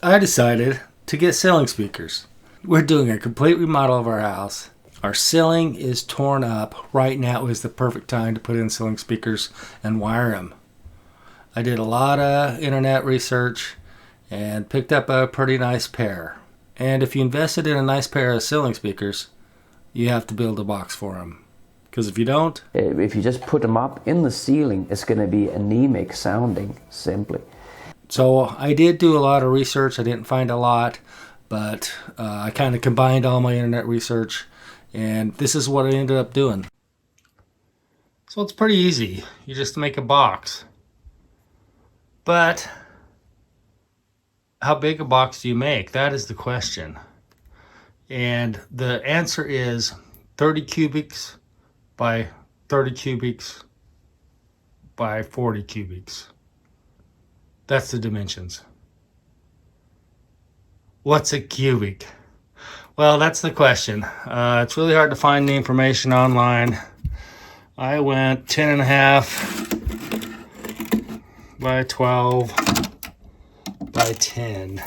I decided to get ceiling speakers. We're doing a complete remodel of our house. Our ceiling is torn up. Right now is the perfect time to put in ceiling speakers and wire them. I did a lot of internet research and picked up a pretty nice pair. And if you invested in a nice pair of ceiling speakers, you have to build a box for them. Because if you don't... If you just put them up in the ceiling, it's going to be anemic sounding, simply. So I did do a lot of research. I didn't find a lot, but I kind of combined all my internet research, and this is what I ended up doing. So it's pretty easy. You just make a box. But how big a box do you make? That is the question. And the answer is 30 cubics by 30 cubics by 40 cubics. That's the dimensions. What's a cubic? Well, that's the question. It's really hard to find the information online. I went 10.5 by 12 by 10.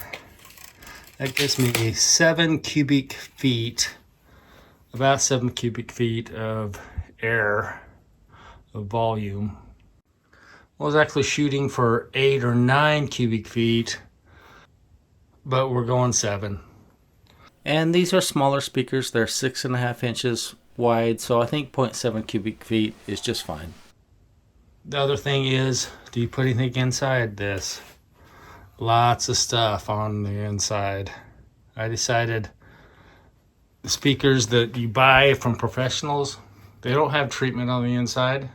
That gives me 7 cubic feet, about 7 cubic feet of air, of volume. I was actually shooting for 8 or 9 cubic feet, but we're going 7. And these are smaller speakers. They're 6.5 inches wide, so I think 0.7 cubic feet is just fine. The other thing is, do you put anything inside this? Lots of stuff on the inside. I decided the speakers that you buy from professionals, they don't have treatment on the inside.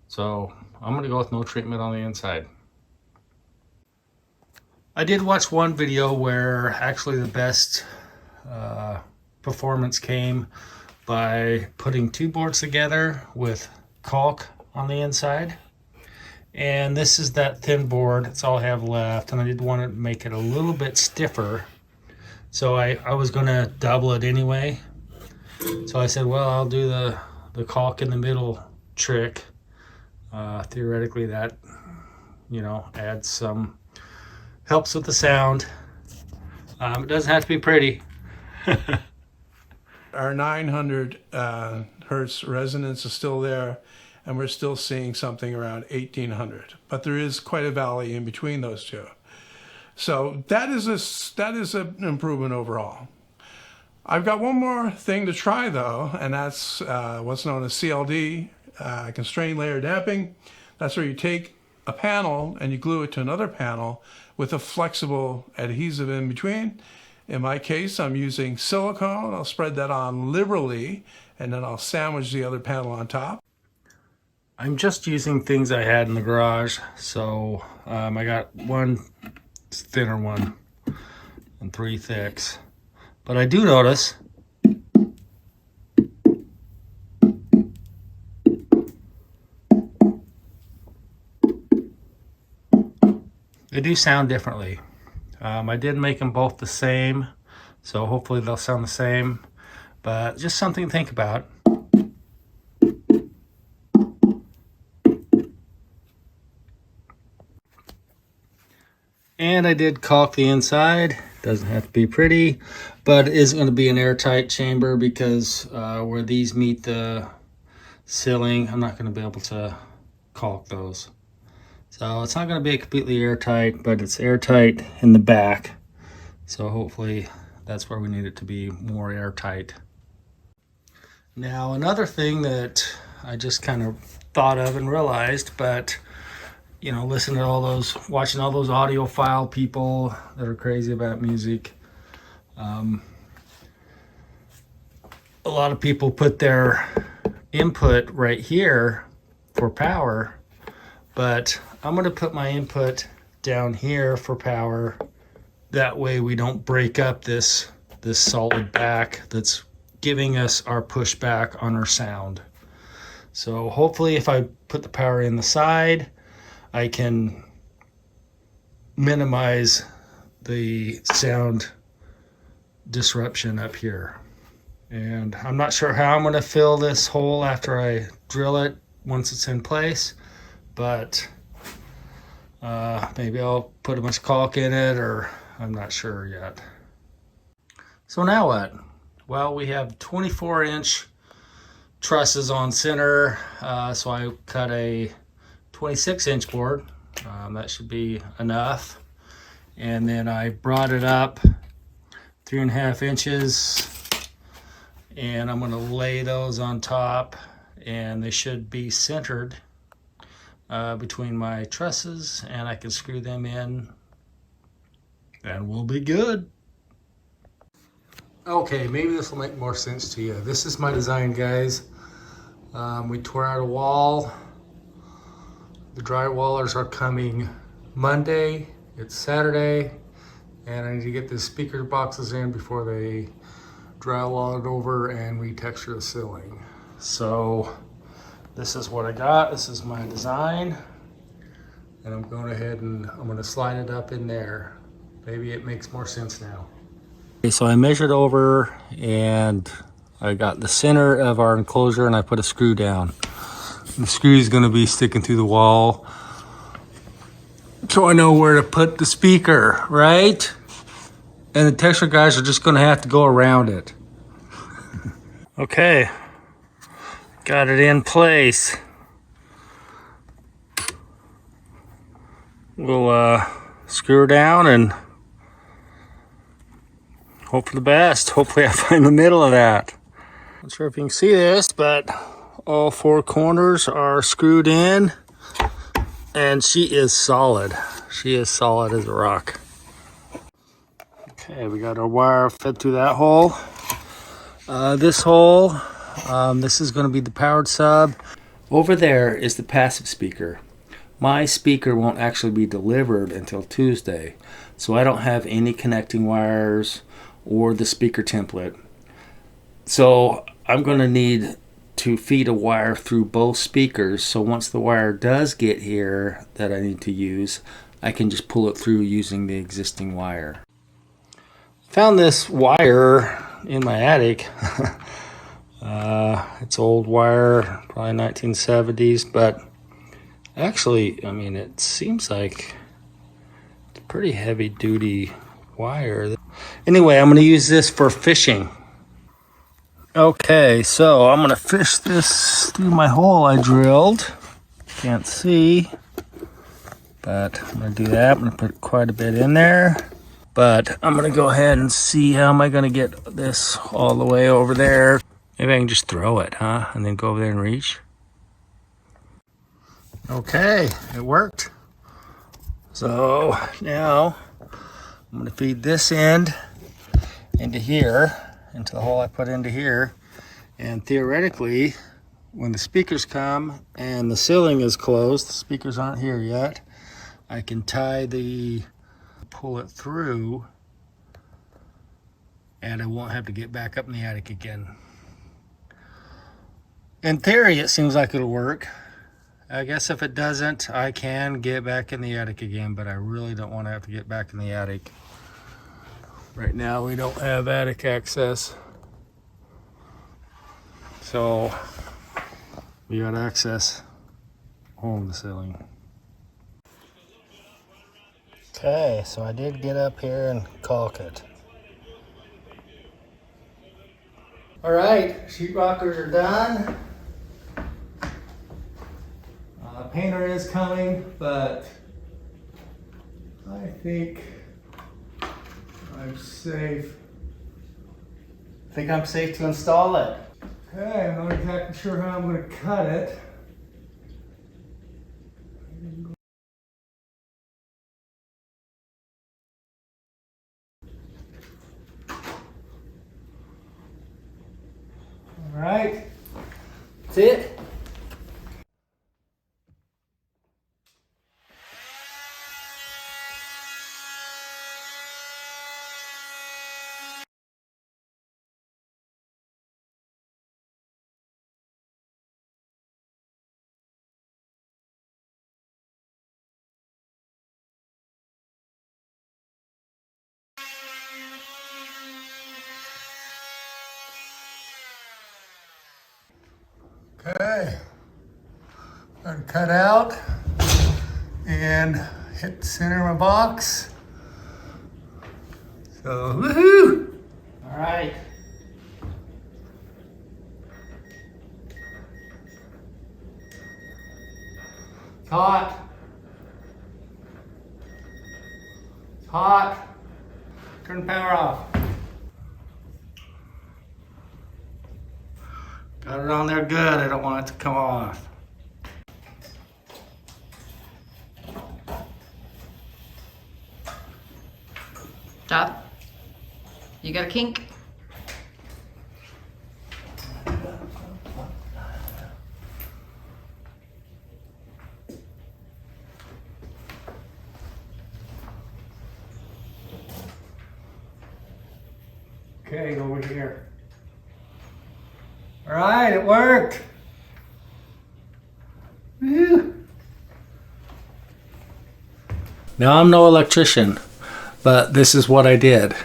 So I'm going to go with no treatment on the inside. I did watch one video where actually the best performance came by putting 2 boards together with caulk on the inside. And this is that thin board. That's all I have left. And I did want to make it a little bit stiffer. So I was going to double it anyway. So I said, well, I'll do the caulk in the middle trick. Theoretically that, adds some, helps with the sound. It doesn't have to be pretty. Our 900 hertz resonance is still there, and we're still seeing something around 1800, but there is quite a valley in between those two. So that is an improvement overall. I've got one more thing to try though, and that's what's known as CLD, constrained layer damping. That's where you take a panel and you glue it to another panel with a flexible adhesive in between. In my case, I'm using silicone. I'll spread that on liberally, and then I'll sandwich the other panel on top. I'm just using things I had in the garage. So I got one thinner one and 3 thicks. But I do notice they do sound differently. I did make them both the same, so hopefully they'll sound the same, but just something to think about. And I did caulk the inside. Doesn't have to be pretty, but it is going to be an airtight chamber because where these meet the ceiling, I'm not going to be able to caulk those. So it's not going to be completely airtight, but it's airtight in the back. So hopefully that's where we need it to be more airtight. Now another thing that I just kind of thought of and realized, but listening to watching all those audiophile people that are crazy about music. A lot of people put their input right here for power, but I'm going to put my input down here for power. That way we don't break up this solid back that's giving us our pushback on our sound. So hopefully if I put the power in the side, I can minimize the sound disruption up here. And I'm not sure how I'm going to fill this hole after I drill it once it's in place, but Maybe I'll put a bunch of caulk in it, or I'm not sure yet. So now what? Well, we have 24-inch trusses on center, so I cut a 26-inch board. That should be enough. And then I brought it up 3.5 inches, and I'm going to lay those on top, and they should be centered between my trusses, and I can screw them in, and we'll be good. Okay, maybe this will make more sense to you. This is my design, guys. We tore out a wall. The drywallers are coming Monday. It's Saturday, and I need to get the speaker boxes in before they drywall it over and retexture the ceiling. So this is what I got. This is my design, and I'm going ahead and I'm going to slide it up in there. Maybe it makes more sense now. Okay, so I measured over and I got the center of our enclosure, and I put a screw down. The screw is going to be sticking through the wall, so I know where to put the speaker, right? And the texture guys are just going to have to go around it. Okay, got it in place. We'll screw her down and hope for the best. Hopefully I find the middle of that. Not sure if you can see this, but all 4 corners are screwed in, and she is solid. She is solid as a rock. Okay, we got our wire fed through that hole. This hole, this is going to be the powered sub. Over there is the passive speaker. My speaker won't actually be delivered until Tuesday, so I don't have any connecting wires or the speaker template. So I'm going to need to feed a wire through both speakers, so once the wire does get here that I need to use, I can just pull it through using the existing wire. Found this wire in my attic. It's old wire, probably 1970s, but actually, I mean, it seems like it's pretty heavy duty wire. Anyway, I'm going to use this for fishing. Okay, so I'm going to fish this through my hole I drilled. Can't see, but I'm going to do that. I'm going to put quite a bit in there. But I'm going to go ahead and see how am I going to get this all the way over there. Maybe I can just throw it, huh? And then go over there and reach. Okay, it worked. So now I'm going to feed this end into here, into the hole I put into here. And theoretically, when the speakers come and the ceiling is closed, the speakers aren't here yet, I can pull it through, and I won't have to get back up in the attic again. In theory, it seems like it'll work. I guess if it doesn't, I can get back in the attic again, but I really don't want to have to get back in the attic. Right now, we don't have attic access. So, we got access hole in the ceiling. Okay, so I did get up here and caulk it. All right, sheetrockers are done. Painter is coming, but I think I'm safe. I think I'm safe to install it. Okay, I'm not exactly sure how I'm going to cut it. All right, that's it. Okay, I'm cut out, and hit the center of my box. So, woohoo! All right. Hot. Hot. Turn the power off. Got it on there good. I don't want it to come off. Stop. You got a kink? Okay, over here. All right, it worked. Woo. Now, I'm no electrician, but this is what I did.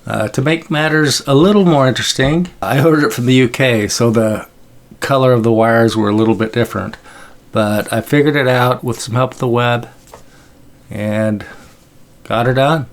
To make matters a little more interesting, I ordered it from the UK, so the color of the wires were a little bit different. But I figured it out with some help of the web and got her done.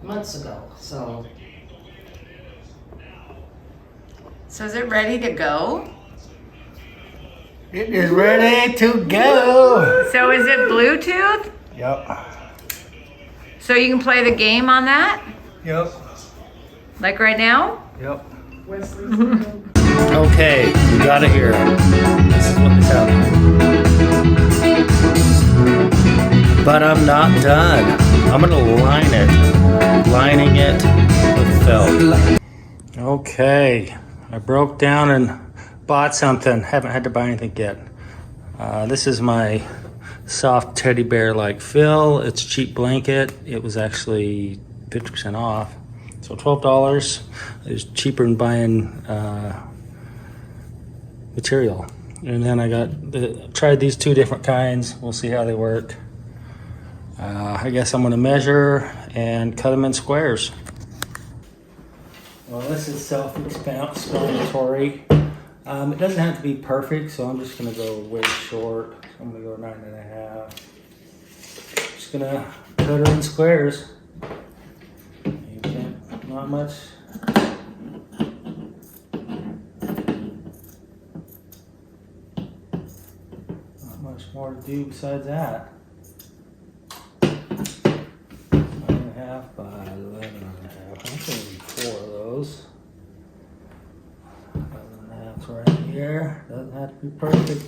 Months ago, so is it ready to go? It is ready to go. So is it Bluetooth? Yep. So you can play the game on that? Yep. Like right now? Yep. Okay, you gotta hear it. This is what they sound like. But I'm not done. I'm gonna line it. Lining it with felt. Okay, I broke down and bought something. Haven't had to buy anything yet. This is my soft teddy bear like fill. It's a cheap blanket. It was actually 50% off. So $12. It was cheaper than buying material. And then I tried these two different kinds. We'll see how they work. I guess I'm gonna measure and cut them in squares. Well, this is self-explanatory. It doesn't have to be perfect, so I'm just gonna go way short. I'm gonna go 9.5. Just gonna cut her in squares. Not much. Not much more to do besides that. 9.5 by 11.5. I'm gonna need 4 of those. 11.5's right here. Doesn't have to be perfect.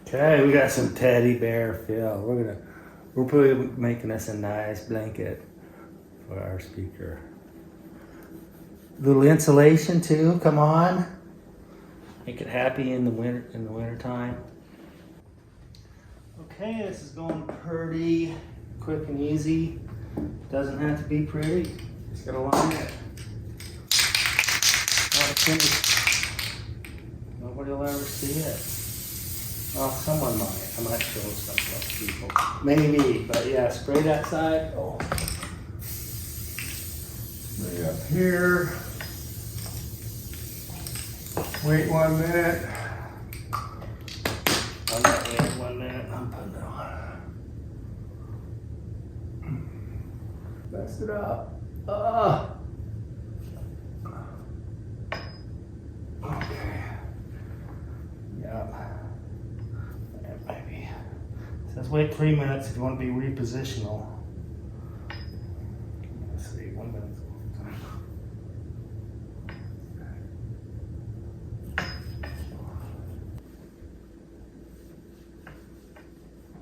Okay, we got some teddy bear fill. We're probably making us a nice blanket for our speaker. Little insulation too. Come on, make it happy in the winter time. Okay, this is going pretty quick and easy. Doesn't have to be pretty. Just gotta line it. Not a finish. Nobody will ever see it. Well, someone might. I might show some people. Maybe, but yeah, spray that side. Oh. Spray up here. Wait 1 minute. I'm not waiting 1 minute. I'm putting it on. Messed it up. Okay. Yep. Maybe. It says wait 3 minutes if you want to be repositional. Let's see, 1 minute.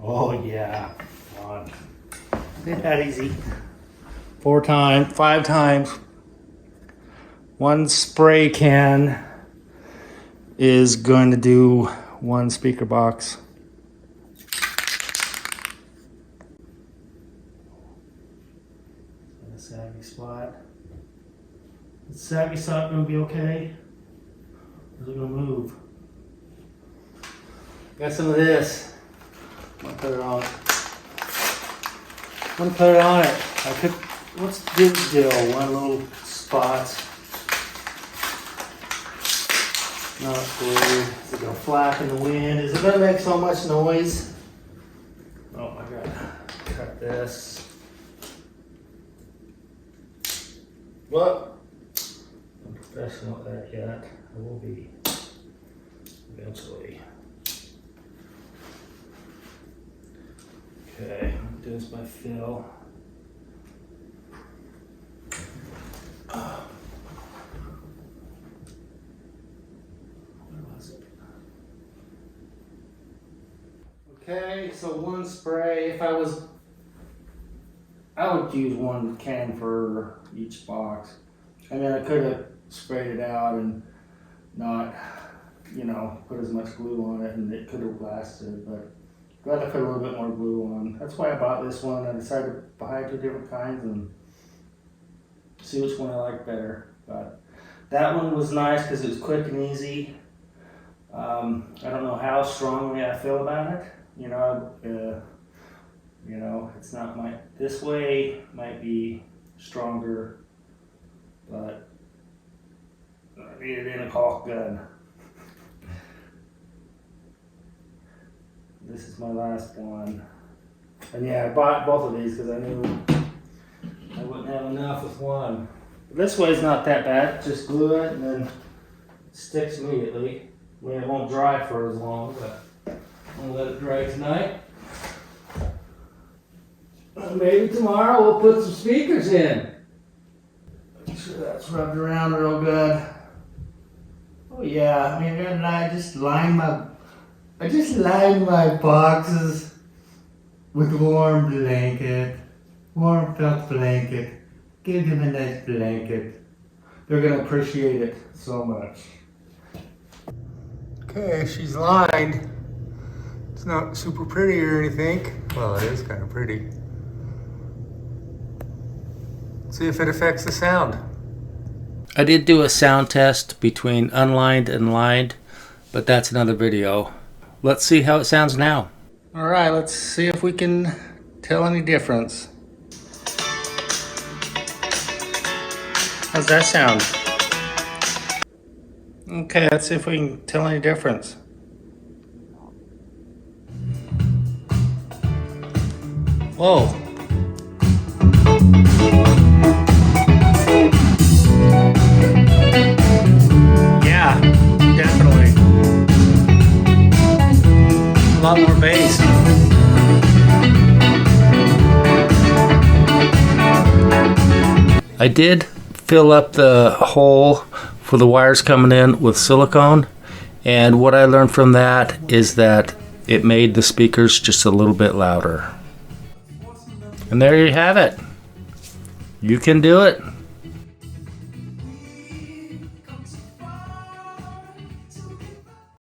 Oh yeah, come on. Ain't that easy. 5 times. 1 spray can. is going to do one speaker box. A saggy spot. Is the saggy spot going to be okay? Or is it going to move? Got some of this. I'm going to put it on. I'm going to put it on it. I could, what's this deal? One little spot. Not glue. Is it going to flap in the wind? Is it going to make so much noise? Oh, I got to cut this. What? I'm professional at that yet. I will be eventually. Okay, I'm gonna do this by fill. Where was it? Okay, so one spray. If I would use one can for each box. And then I could have sprayed it out and not, you know, put as much glue on it, and it could have lasted, but I'd rather put a little bit more glue on. That's why I bought this one. I decided to buy 2 different kinds and see which one I like better. But that one was nice because it was quick and easy. I don't know how strongly I feel about it. You know, it's not this way might be stronger, but I need it in a caulk gun. This is my last one. And yeah, I bought both of these because I knew I wouldn't have enough with one. This way's not that bad. Just glue it and then it sticks immediately. I mean, it won't dry for as long, but I'm gonna let it dry tonight. Maybe tomorrow we'll put some speakers in. Make sure that's rubbed around real good. Oh yeah, I mean, and I just line my boxes with warm blanket, warm felt blanket. Give them a nice blanket. They're gonna appreciate it so much. Okay, she's lined. It's not super pretty or anything. Well, it is kind of pretty. See if it affects the sound. I did do a sound test between unlined and lined, but that's another video. Let's see how it sounds now. All right, let's see if we can tell any difference. How's that sound? Okay, let's see if we can tell any difference. Whoa. Yeah, definitely. A lot more bass. I did fill up the hole for the wires coming in with silicone, and what I learned from that is that it made the speakers just a little bit louder. And there you have it. You can do it.